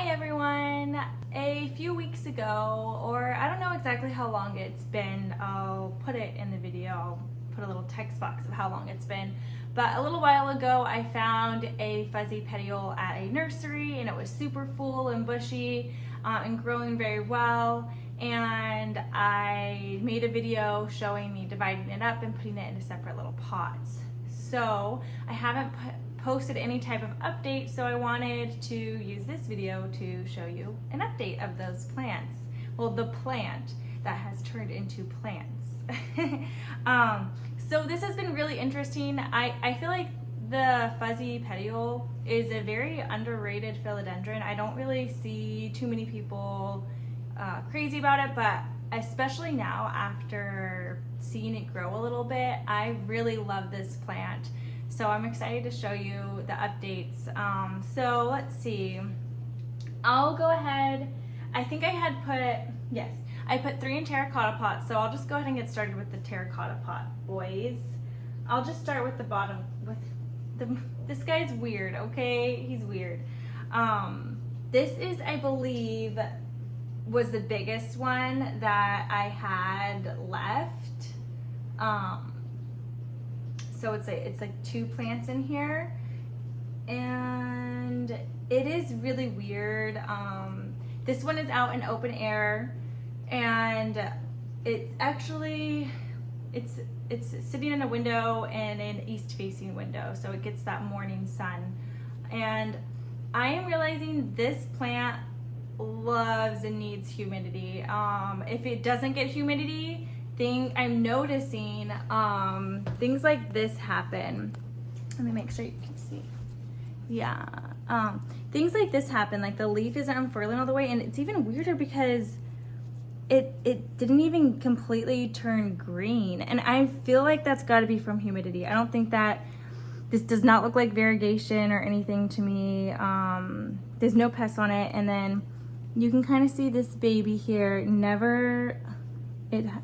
Hi everyone! A few weeks ago, or I don't know exactly how long it's been, I'll put it in the video, I'll put a little text box of how long it's been, but a little while ago I found a fuzzy petiole at a nursery and it was super full and bushy and growing very well, and I made a video showing me dividing it up and putting it into separate little pots. So I haven't posted any type of update, so I wanted to use this video to show you an update of those plants. Well, the plant that has turned into plants. So this has been really interesting. I feel like the fuzzy petiole is a very underrated philodendron. I don't really see too many people crazy about it, but especially now after seeing it grow a little bit, I really love this plant. So I'm excited to show you the updates. So let's see. I'll go ahead. I think I had put, yes, I put 3 in terracotta pots. So I'll just go ahead and get started with the terracotta pot, boys. I'll just start with the bottom. This guy's weird, okay? He's weird. This is, I believe, was the biggest one that I had left. So it's like 2 plants in here, and it is really weird. This one is out in open air, and it's actually it's sitting in a window and an east-facing window, so it gets that morning sun. And I am realizing this plant loves and needs humidity. If it doesn't get humidity, I'm noticing things like this happen. Let me make sure you can see. Yeah, things like this happen, like the leaf isn't unfurling all the way, and it's even weirder because it didn't even completely turn green, and I feel like that's got to be from humidity. I don't think that this does not look like variegation or anything to me. There's no pests on it, and then you can kind of see this baby here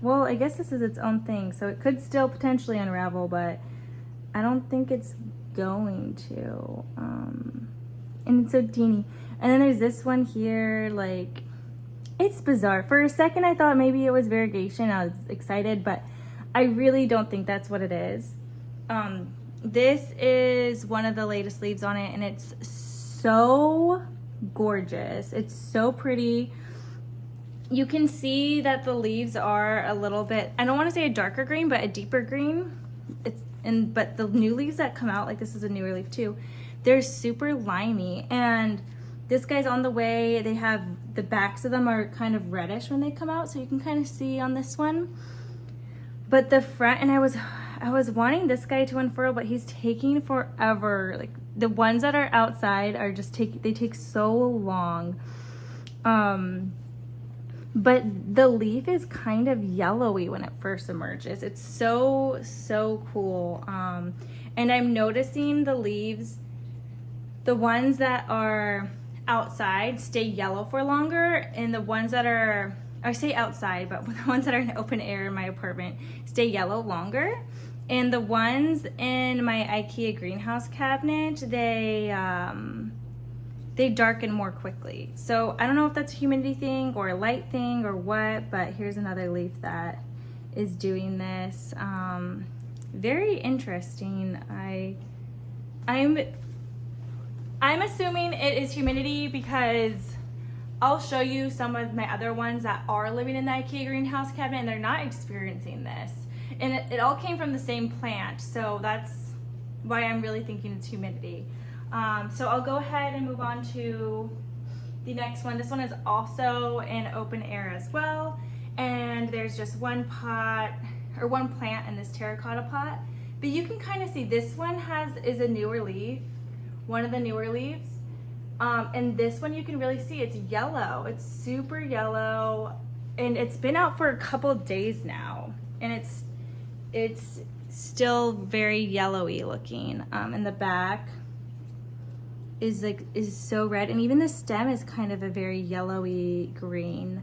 well, I guess this is its own thing, so it could still potentially unravel, but I don't think it's going to. And it's so teeny. And then there's this one here, like, it's bizarre. For a second, I thought maybe it was variegation. I was excited, but I really don't think that's what it is. This is one of the latest leaves on it, and it's so gorgeous. It's so pretty. You can see that the leaves are a little bit, I don't want to say a darker green, but a deeper green. But the new leaves that come out, like this is a newer leaf too, they're super limey. And this guy's on the way. They have, the backs of them are kind of reddish when they come out, so you can kind of see on this one. But the front, and I was wanting this guy to unfurl, but he's taking forever. Like the ones that are outside are just they take so long. But the leaf is kind of yellowy when it first emerges. It's so cool. And I'm noticing the leaves, the ones that are outside stay yellow for longer, and the ones that are, I say outside, but the ones that are in open air in my apartment stay yellow longer. And the ones in my IKEA greenhouse cabinet, they darken more quickly. So I don't know if that's a humidity thing or a light thing or what, but here's another leaf that is doing this. Very interesting. I'm assuming it is humidity because I'll show you some of my other ones that are living in the IKEA greenhouse cabinet, and they're not experiencing this. And it all came from the same plant, so that's why I'm really thinking it's humidity. So I'll go ahead and move on to the next one. This one is also in open air as well, and there's just one pot or one plant in this terracotta pot, but you can kind of see this one is a newer leaf, one of the newer leaves, and this one you can really see it's yellow. It's super yellow, and it's been out for a couple days now, and it's still very yellowy looking. In the back is so red, and even the stem is kind of a very yellowy green.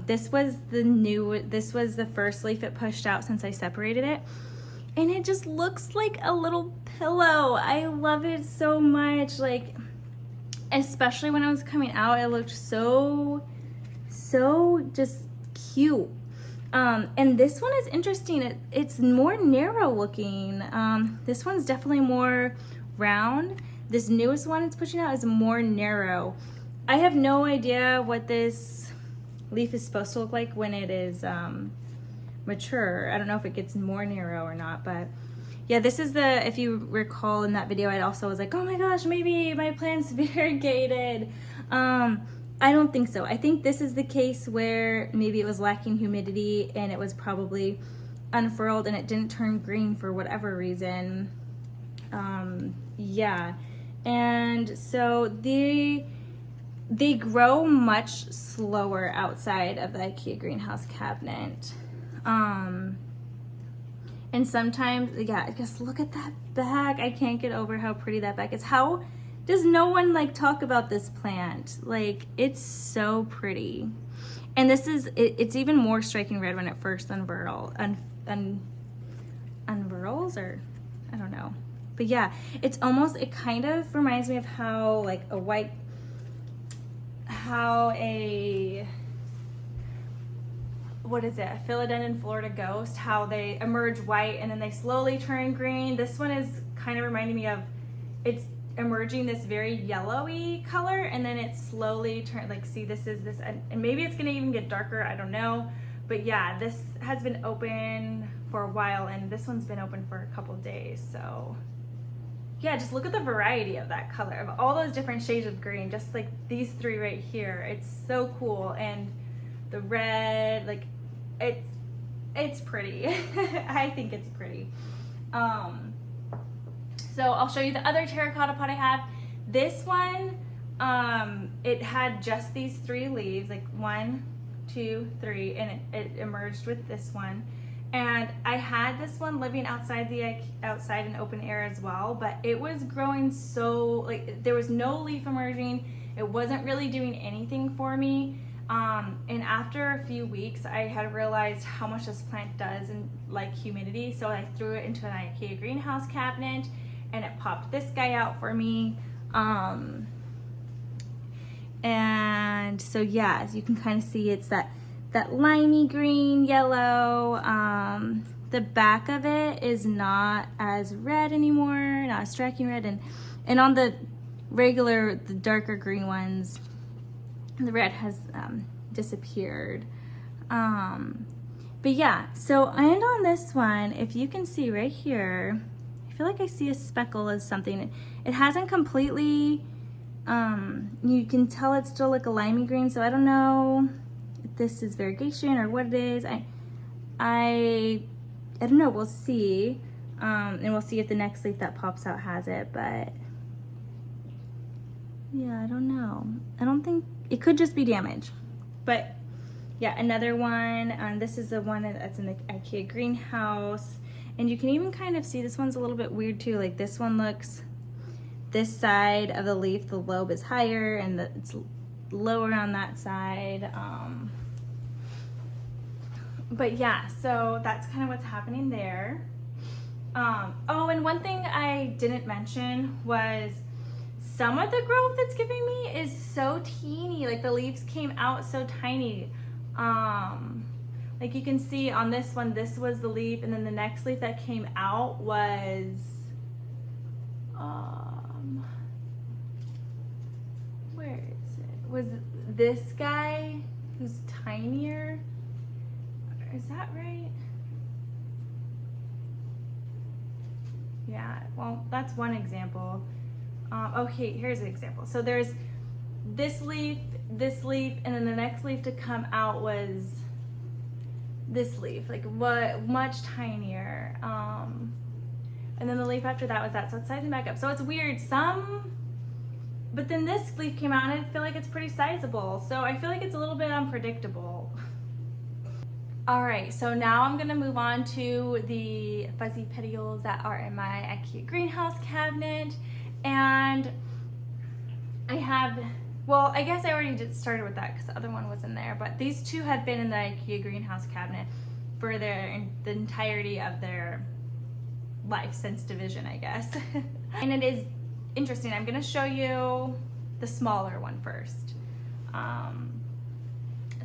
This was the first leaf it pushed out since I separated it, and it just looks like a little pillow. I love it so much. Like, especially when it was coming out, it looked so just cute. And this one is interesting. It's more narrow looking. This one's definitely more round. This newest one it's pushing out is more narrow. I have no idea what this leaf is supposed to look like when it is mature. I don't know if it gets more narrow or not, but yeah, this is the, if you recall in that video, I also was like, oh my gosh, maybe my plant's variegated. I don't think so. I think this is the case where maybe it was lacking humidity and it was probably unfurled and it didn't turn green for whatever reason. Yeah, and so they grow much slower outside of the IKEA greenhouse cabinet. And sometimes, yeah, just look at that back. I can't get over how pretty that back is. How does no one like talk about this plant? Like, it's so pretty. And this is, it's even more striking red when it first unfurls, or I don't know. But yeah, it's almost, it kind of reminds me of how like a white, what is it, a Philodendron Florida ghost, how they emerge white and then they slowly turn green. This one is kind of reminding me of, it's emerging this very yellowy color and then it slowly turn, like, see, this is this, and maybe it's gonna even get darker, I don't know. But yeah, this has been open for a while and this one's been open for a couple days. So yeah, just look at the variety of that color, of all those different shades of green, just like these three right here. It's so cool. And the red, like, it's pretty. I think it's pretty. So I'll show you the other terracotta pot I have. This one, it had just these three leaves, like 1, 2, 3, and it emerged with this one. And I had this one living outside in open air as well, but it was growing so, like, there was no leaf emerging. It wasn't really doing anything for me. And after a few weeks, I had realized how much this plant does in like humidity. So I threw it into an IKEA greenhouse cabinet and it popped this guy out for me. And so yeah, as you can kind of see, it's that limey green, yellow. The back of it is not as red anymore, not as striking red. And on the regular, the darker green ones, the red has disappeared. But yeah, so, and on this one, if you can see right here, I feel like I see a speckle of something. It hasn't completely, you can tell it's still like a limey green, so I don't know if this is variegation or what it is. I don't know, we'll see. And we'll see if the next leaf that pops out has it, but yeah, I don't know. I don't think, it could just be damage. But yeah, another one, this is the one that's in the IKEA greenhouse. And you can even kind of see this one's a little bit weird too. Like this one looks, this side of the leaf, the lobe is higher and it's lower on that side. But yeah, so that's kind of what's happening there. Oh, and one thing I didn't mention was some of the growth it's giving me is so teeny. Like the leaves came out so tiny. Like you can see on this one, this was the leaf, and then the next leaf that came out was, where is it? Was this guy who's tinier? Is that right? Yeah, well, that's one example. Okay, here's an example. So there's this leaf, and then the next leaf to come out was this leaf, like what, much tinier. And then the leaf after that was that, so it's sizing back up. So it's weird, but then this leaf came out and I feel like it's pretty sizable. So I feel like it's a little bit unpredictable. All right, so now I'm gonna move on to the fuzzy petioles that are in my IKEA greenhouse cabinet. And I have, well, I guess I already started with that because the other one was in there, but these two had been in the IKEA greenhouse cabinet for the entirety of their life since division, I guess. And it is interesting. I'm gonna show you the smaller one first.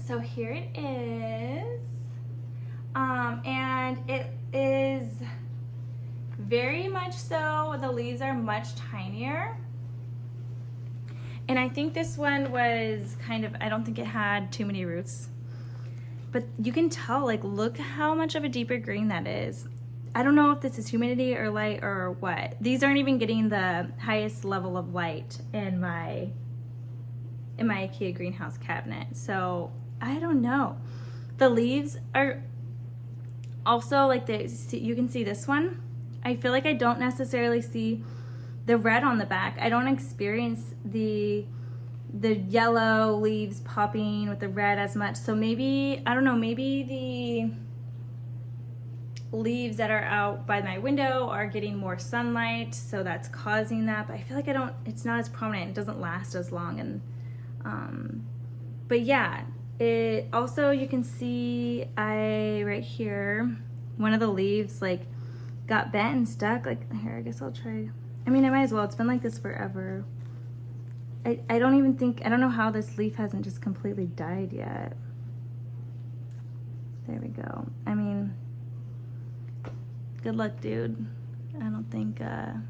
So here it is. And it is very much so, the leaves are much tinier. And I think this one was kind of, I don't think it had too many roots. But you can tell, like, look how much of a deeper green that is. I don't know if this is humidity or light or what. These aren't even getting the highest level of light in my IKEA greenhouse cabinet. So I don't know. The leaves are also like this. You can see this one. I feel like I don't necessarily see the red on the back. I don't experience the yellow leaves popping with the red as much. So maybe, I don't know, maybe the leaves that are out by my window are getting more sunlight, so that's causing that. But I feel like it's not as prominent. It doesn't last as long. And but yeah, it also, you can see right here, one of the leaves like got bent and stuck. Like here, I guess I'll try. I mean, I might as well. It's been like this forever. I don't even think, I don't know how this leaf hasn't just completely died yet. There we go. I mean, good luck, dude. I don't think you're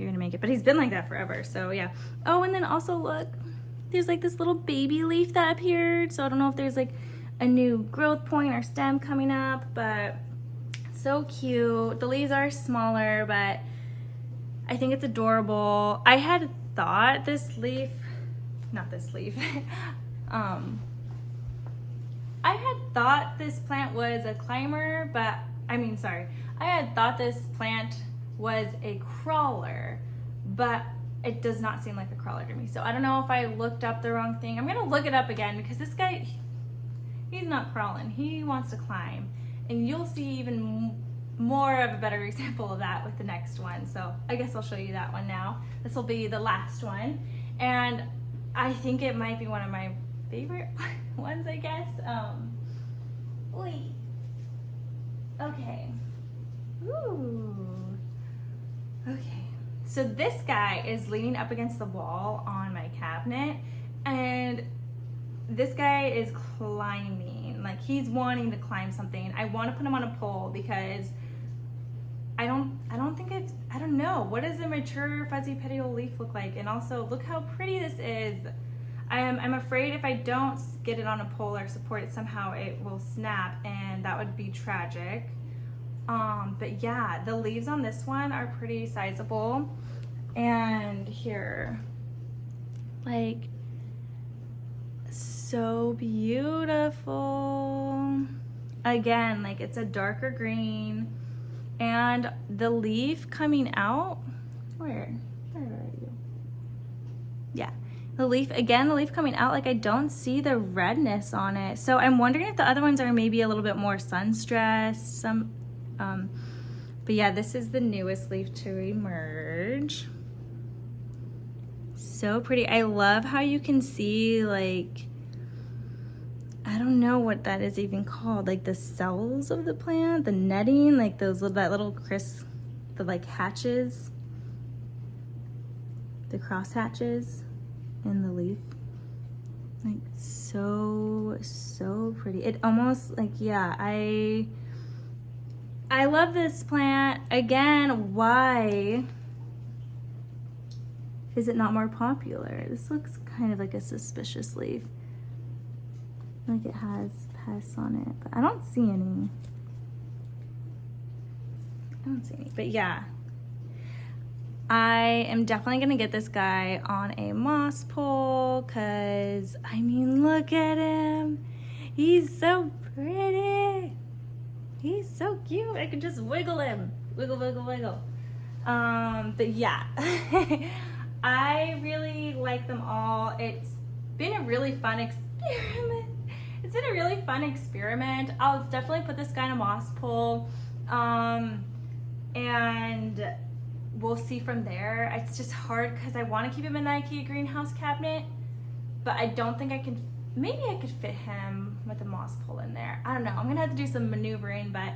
gonna make it, but he's been like that forever, so yeah. Oh, and then also look, there's like this little baby leaf that appeared, so I don't know if there's like a new growth point or stem coming up, but so cute. The leaves are smaller, but I think it's adorable. I had thought this leaf, not this leaf, I had thought this plant was a climber, but I had thought this plant was a crawler, but it does not seem like a crawler to me. So I don't know if I looked up the wrong thing. I'm gonna look it up again because this guy, he's not crawling, he wants to climb. And you'll see even more of a better example of that with the next one. So I guess I'll show you that one now. This will be the last one. And I think it might be one of my favorite ones, I guess. Okay. Ooh. Okay. So this guy is leaning up against the wall on my cabinet, and this guy is climbing. Like, he's wanting to climb something. I want to put him on a pole because I don't know. What does a mature fuzzy petiole leaf look like? And also, look how pretty this is. I'm afraid if I don't get it on a pole or support it somehow, it will snap, and that would be tragic. But yeah, the leaves on this one are pretty sizable. And here, like, so beautiful. Again, like, it's a darker green. And the leaf coming out, where are you? Yeah, the leaf coming out, like, I don't see the redness on it. So I'm wondering if the other ones are maybe a little bit more sun stressed. But yeah, this is the newest leaf to emerge. So pretty. I love how you can see, like, I don't know what that is even called, like the cells of the plant, the netting, like that little the like hatches, the cross hatches in the leaf. Like, so pretty. It almost, like, yeah, I love this plant. Again, why is it not more popular? This looks kind of like a suspicious leaf. Like it has pests on it, but I don't see any. But yeah, I am definitely gonna get this guy on a moss pole, cause I mean, look at him. He's so pretty. He's so cute. I could just wiggle him. Wiggle, wiggle, wiggle. But yeah, I really like them all. It's been a really fun experiment. I'll definitely put this guy in a moss pole, and we'll see from there. It's just hard because I want to keep him in the IKEA greenhouse cabinet, but I don't think I can. Maybe I could fit him with a moss pole in there. I don't know. I'm gonna have to do some maneuvering, but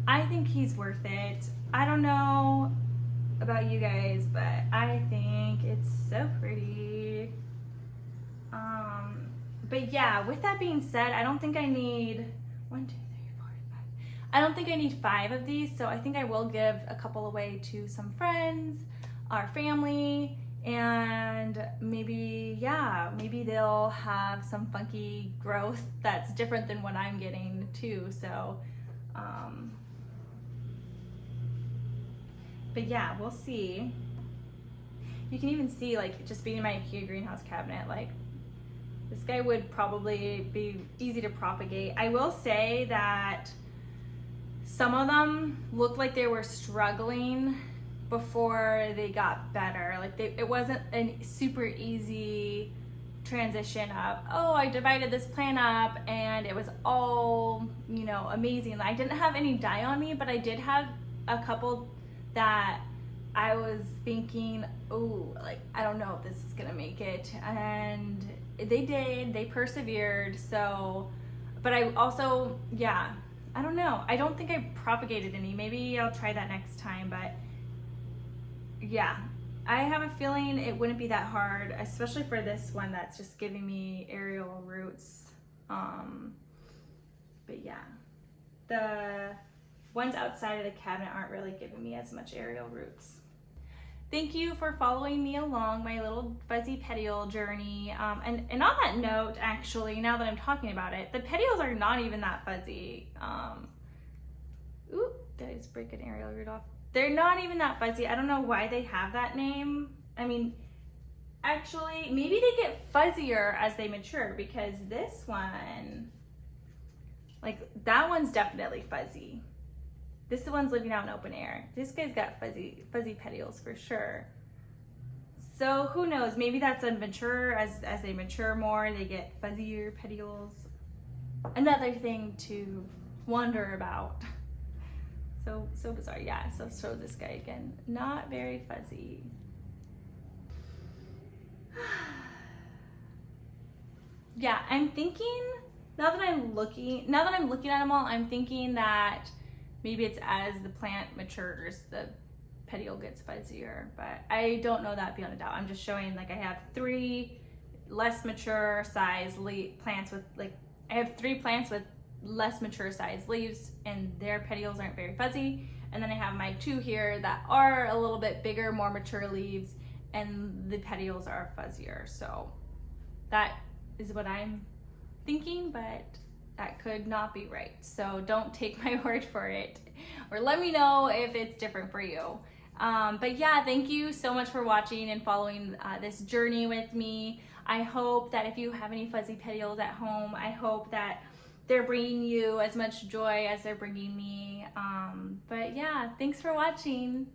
I think he's worth it. I don't know. about you guys, but I think it's so pretty. But yeah, with that being said, I don't think I need 1, 2, 3, 4, 5. I don't think I need 5 of these, so I think I will give a couple away to some friends, our family, and maybe, yeah, maybe they'll have some funky growth that's different than what I'm getting too. So, but yeah, we'll see. You can even see, like, just being in my IKEA greenhouse cabinet, like, this guy would probably be easy to propagate. I will say that some of them looked like they were struggling before they got better. Like, it wasn't a super easy transition of, oh, I divided this plant up and it was all, you know, amazing. I didn't have any dye on me, but I did have a couple that I was thinking, oh, like, I don't know if this is gonna make it. And they did, they persevered. So, but I also, yeah, I don't know. I don't think I propagated any. Maybe I'll try that next time, but yeah, I have a feeling it wouldn't be that hard, especially for this one that's just giving me aerial roots. But yeah, the ones outside of the cabinet aren't really giving me as much aerial roots. Thank you for following me along my little fuzzy petiole journey. And on that note, actually, now that I'm talking about it, the petioles are not even that fuzzy. Ooh, did I just break an aerial root off? They're not even that fuzzy. I don't know why they have that name. I mean, actually, maybe they get fuzzier as they mature, because this one, like, that one's definitely fuzzy. This one's living out in open air. This guy's got fuzzy petioles for sure. So who knows? Maybe that's mature. As they mature more, they get fuzzier petioles. Another thing to wonder about. So bizarre. Yeah. So show this guy again. Not very fuzzy. Yeah, I'm thinking now that I'm looking at them all, I'm thinking that maybe it's as the plant matures, the petiole gets fuzzier, but I don't know that beyond a doubt. I'm just showing, like, I have 3 less mature size plants with, like, I have 3 plants with less mature size leaves and their petioles aren't very fuzzy. And then I have my 2 here that are a little bit bigger, more mature leaves, and the petioles are fuzzier. So that is what I'm thinking, but that could not be right. So don't take my word for it, or let me know if it's different for you. But yeah, thank you so much for watching and following this journey with me. I hope that if you have any fuzzy petioles at home, I hope that they're bringing you as much joy as they're bringing me. But yeah, thanks for watching.